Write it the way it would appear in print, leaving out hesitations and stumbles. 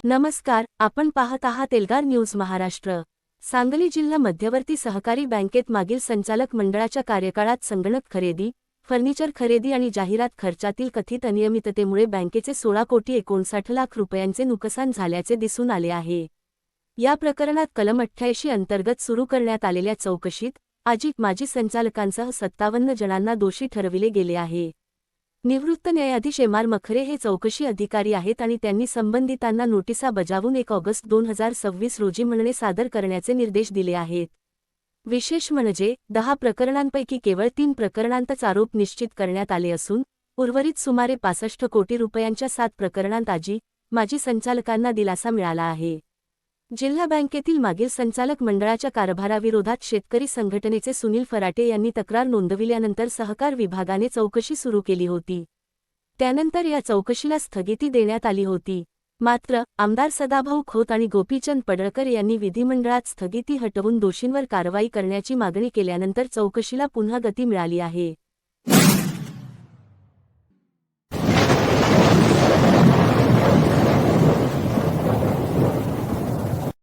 नमस्कार, आपण पाहत आहात एल्गार न्यूज महाराष्ट्र। सांगली जिल्हा मध्यवर्ती सहकारी बँकेत मागील संचालक मंडळाच्या कार्यकाळात संगणक खरेदी, फर्निचर खरेदी आणि जाहिरात खर्चातील कथित अनियमिततेमुळे बँकेचे 16,59,00,000 रुपयांचे नुकसान झाल्याचे दिसून आले आहे। या प्रकरणात कलम 88 अंतर्गत सुरू करण्यात आलेल्या चौकशीत माजी संचालकांसह 57 जणांना दोषी ठरविले गेले आहे। निवृत्त न्यायाधीश एम.आर. मखरे हे चौकशी अधिकारी आहेत आणि त्यांनी संबंधितांना नोटिसा बजावून 1 ऑगस्ट 2026 रोजी म्हणणे सादर करण्याचे निर्देश दिले आहेत। विशेष म्हणजे 10 प्रकरणांपैकी केवळ 3 प्रकरणांतच आरोप निश्चित करण्यात आले असून उर्वरित सुमारे 65 कोटी रुपयांच्या 7 प्रकरणांत माजी संचालकांना दिलासा मिळाला आहे। जिल्हा बँकेतील मागील संचालक मंडळाच्या कारभाराविरोधात शेतकरी संघटनेचे सुनील फराटे यांनी तक्रार नोंदविल्यानंतर सहकार विभागाने चौकशी सुरू केली होती। त्यानंतर या चौकशीला स्थगिती देण्यात आली होती। मात्र आमदार सदाभाऊ खोत आणि गोपीचंद पडळकर यांनी विधिमंडळात स्थगिती हटवून दोषींवर कारवाई करण्याची मागणी केल्यानंतर चौकशीला पुन्हा गती मिळाली आहे।